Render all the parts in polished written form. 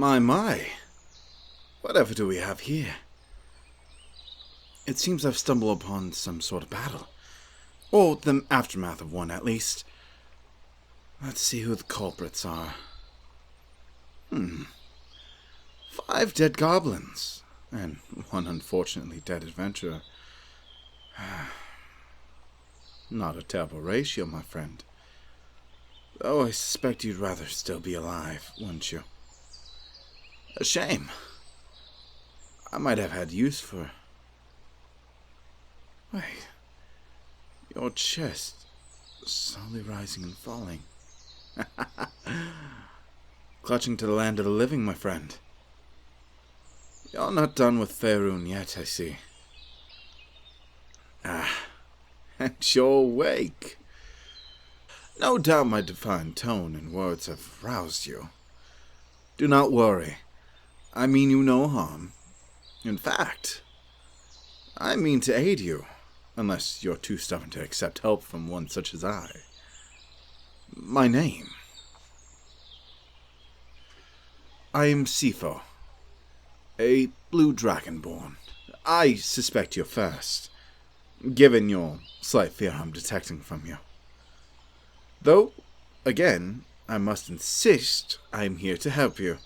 My. Whatever do we have here? It seems I've stumbled upon some sort of battle. Or the aftermath of one, at least. Let's see who the culprits are. 5 dead goblins. And 1 unfortunately dead adventurer. Not a terrible ratio, my friend. Though I suspect you'd rather still be alive, wouldn't you? A shame. I might have had use for... Wait. Your chest slowly rising and falling. Clutching to the land of the living, my friend. You're not done with Faerun yet, I see. And you're awake. No doubt my divine tone and words have roused you. Do not worry. I mean you no harm. In fact, I mean to aid you, unless you're too stubborn to accept help from one such as I. My name. I am Sifo, a blue dragonborn. I suspect you're first, given your slight fear I'm detecting from you. Though, again, I must insist I'm here to help you.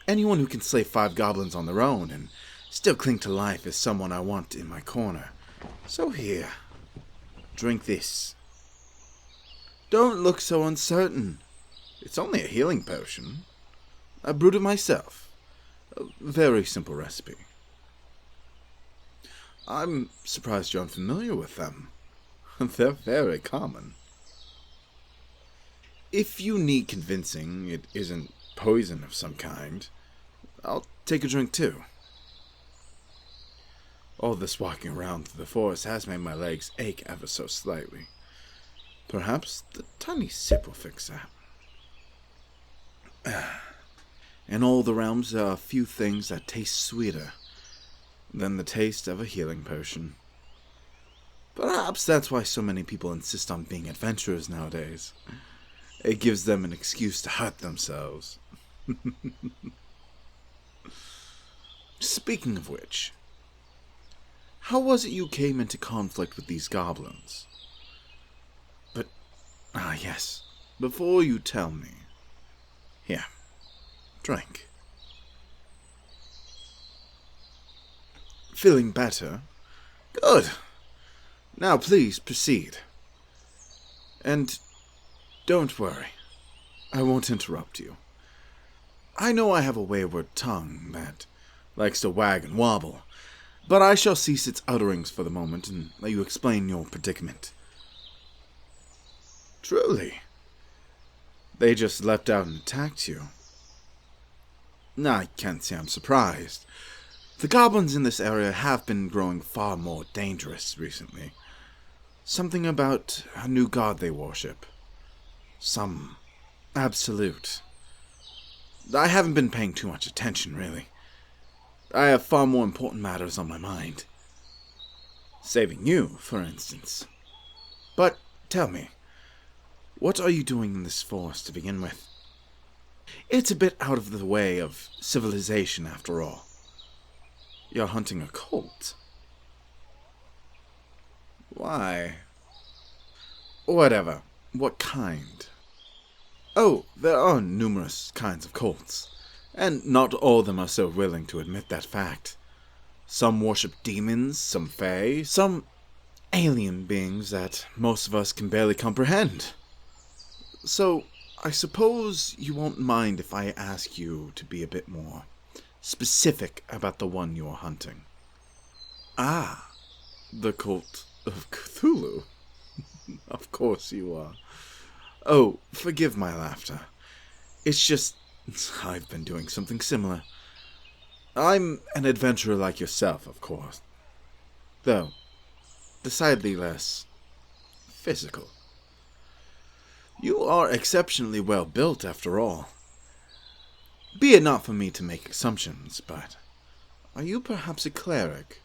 Anyone who can slay 5 goblins on their own and still cling to life is someone I want in my corner. So here, drink this. Don't look so uncertain. It's only a healing potion. I brewed it myself. A very simple recipe. I'm surprised you're unfamiliar with them. They're very common. If you need convincing it isn't poison of some kind, I'll take a drink too. All this walking around through the forest has made my legs ache ever so slightly. Perhaps the tiny sip will fix that. In all the realms, there are few things that taste sweeter than the taste of a healing potion. Perhaps that's why so many people insist on being adventurers nowadays. It gives them an excuse to hurt themselves. Speaking of which, how was it you came into conflict with these goblins? But, yes, before you tell me, here, drink. Feeling better? Good. Now please proceed. And don't worry, I won't interrupt you. I know I have a wayward tongue that likes to wag and wobble, but I shall cease its utterings for the moment and let you explain your predicament. Truly? They just leapt out and attacked you? I can't say I'm surprised. The goblins in this area have been growing far more dangerous recently. Something about a new god they worship. Some absolute. I haven't been paying too much attention, really. I have far more important matters on my mind. Saving you, for instance. But tell me, what are you doing in this forest to begin with? It's a bit out of the way of civilization, after all. You're hunting a cult. Why? Whatever. What kind? Oh, there are numerous kinds of cults, and not all of them are so willing to admit that fact. Some worship demons, some fae, some alien beings that most of us can barely comprehend. So, I suppose you won't mind if I ask you to be a bit more specific about the one you're hunting. Ah, the cult of Cthulhu. Of course you are. Oh, forgive my laughter. It's just, I've been doing something similar. I'm an adventurer like yourself, of course. Though, decidedly less physical. You are exceptionally well built, after all. Be it not for me to make assumptions, but are you perhaps a cleric?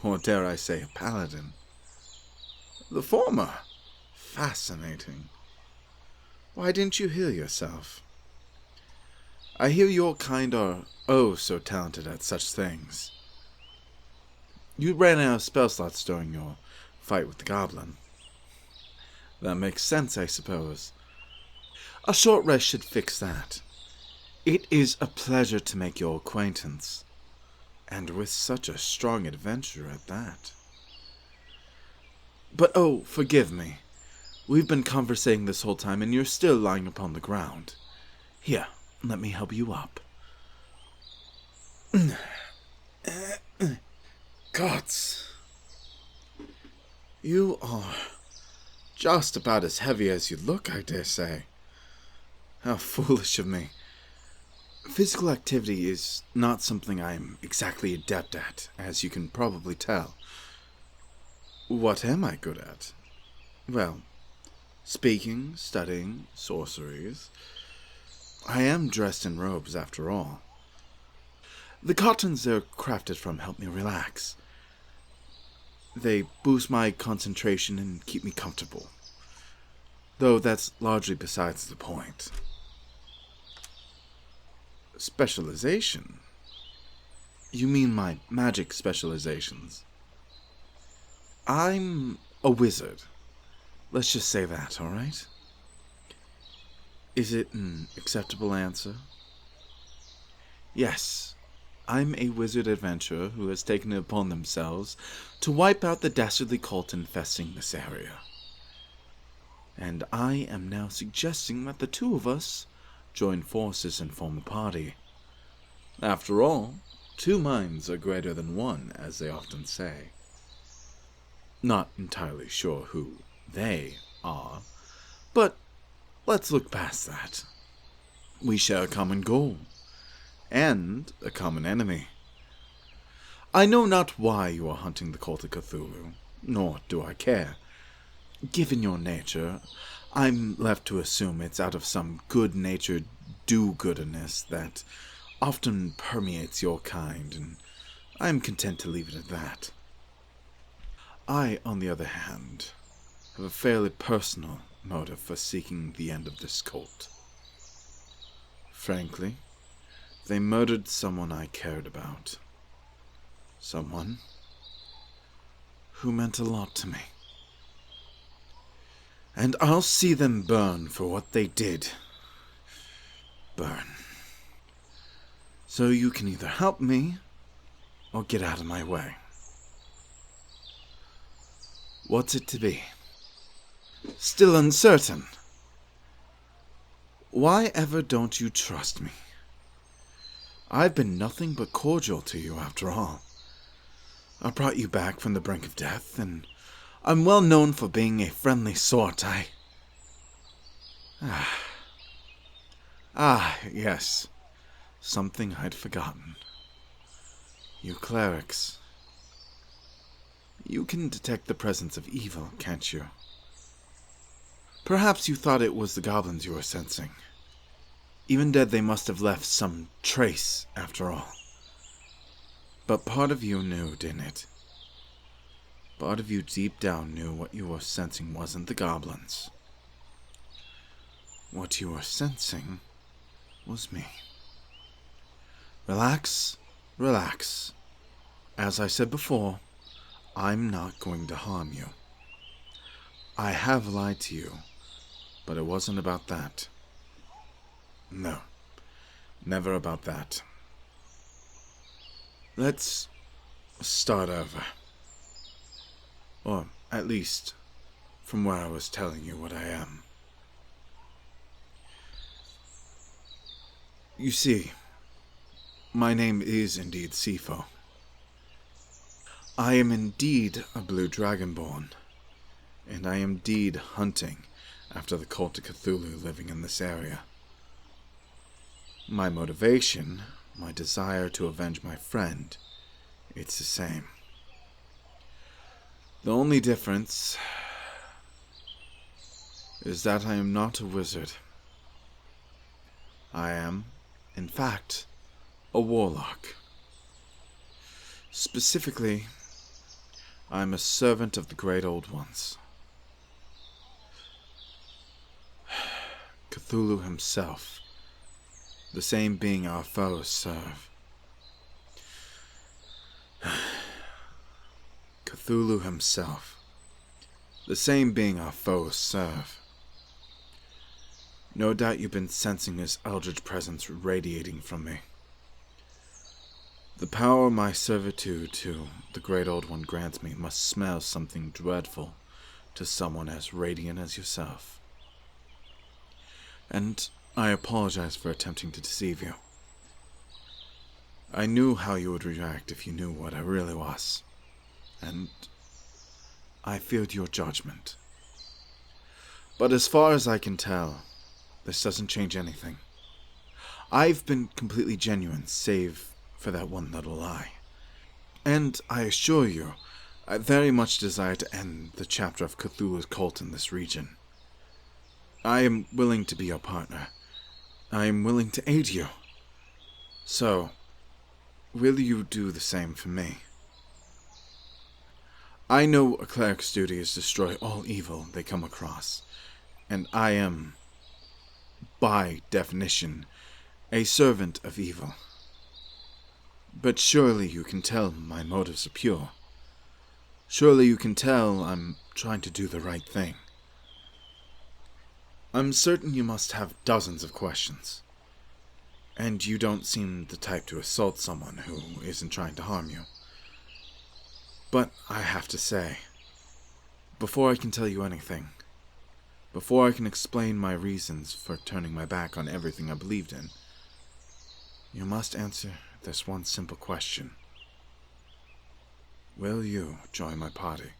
Or dare I say a paladin? The former. Fascinating. Why didn't you heal yourself? I hear your kind are oh so talented at such things. You ran out of spell slots during your fight with the goblin. That makes sense, I suppose. A short rest should fix that. It is a pleasure to make your acquaintance, and with such a strong adventurer at that. But oh, forgive me. We've been conversating this whole time, and you're still lying upon the ground. Here, let me help you up. Gods. You are just about as heavy as you look, I dare say. How foolish of me. Physical activity is not something I'm exactly adept at, as you can probably tell. What am I good at? Well, speaking, studying, sorceries. I am dressed in robes, after all. The cottons they're crafted from help me relax. They boost my concentration and keep me comfortable. Though that's largely besides the point. Specialization? You mean my magic specializations? I'm a wizard. Let's just say that, alright? Is it an acceptable answer? Yes, I'm a wizard adventurer who has taken it upon themselves to wipe out the dastardly cult infesting this area. And I am now suggesting that the two of us join forces and form a party. After all, two minds are greater than one, as they often say. Not entirely sure who they are, but let's look past that. We share a common goal, and a common enemy. I know not why you are hunting the cult of Cthulhu, nor do I care. Given your nature, I'm left to assume it's out of some good-natured do-gooderness that often permeates your kind, and I'm content to leave it at that. I, on the other hand, have a fairly personal motive for seeking the end of this cult. Frankly, they murdered someone I cared about. Someone who meant a lot to me. And I'll see them burn for what they did. Burn. So you can either help me, or get out of my way. What's it to be? Still uncertain. Why ever don't you trust me? I've been nothing but cordial to you, after all. I brought you back from the brink of death, and I'm well known for being a friendly sort. Yes. Something I'd forgotten. You clerics. You can detect the presence of evil, can't you? Perhaps you thought it was the goblins you were sensing. Even dead, they must have left some trace, after all. But part of you knew, didn't it? Part of you deep down knew what you were sensing wasn't the goblins. What you were sensing was me. Relax, relax. As I said before, I'm not going to harm you. I have lied to you, but it wasn't about that. No, never about that. Let's start over. Or, at least, from where I was telling you what I am. You see, my name is indeed Sifo. I am indeed a blue dragonborn, and I am indeed hunting after the cult of Cthulhu living in this area. My motivation, my desire to avenge my friend, it's the same. The only difference is that I am not a wizard. I am, in fact, a warlock. Specifically, I am a servant of the Great Old Ones. Cthulhu himself the same being our foes serve. Cthulhu himself, the same being our foes serve. No doubt you've been sensing his eldritch presence radiating from me. The power my servitude to the Great Old One grants me must smell something dreadful to someone as radiant as yourself. And I apologize for attempting to deceive you. I knew how you would react if you knew what I really was, and I feared your judgment. But as far as I can tell, this doesn't change anything. I've been completely genuine, save for that one little lie. And I assure you, I very much desire to end the chapter of Cthulhu's cult in this region. I am willing to be your partner. I am willing to aid you. So, will you do the same for me? I know a cleric's duty is to destroy all evil they come across, and I am, by definition, a servant of evil. But surely you can tell my motives are pure. Surely you can tell I'm trying to do the right thing. I'm certain you must have dozens of questions, and you don't seem the type to assault someone who isn't trying to harm you. But I have to say, before I can tell you anything, before I can explain my reasons for turning my back on everything I believed in, you must answer this one simple question. Will you join my party?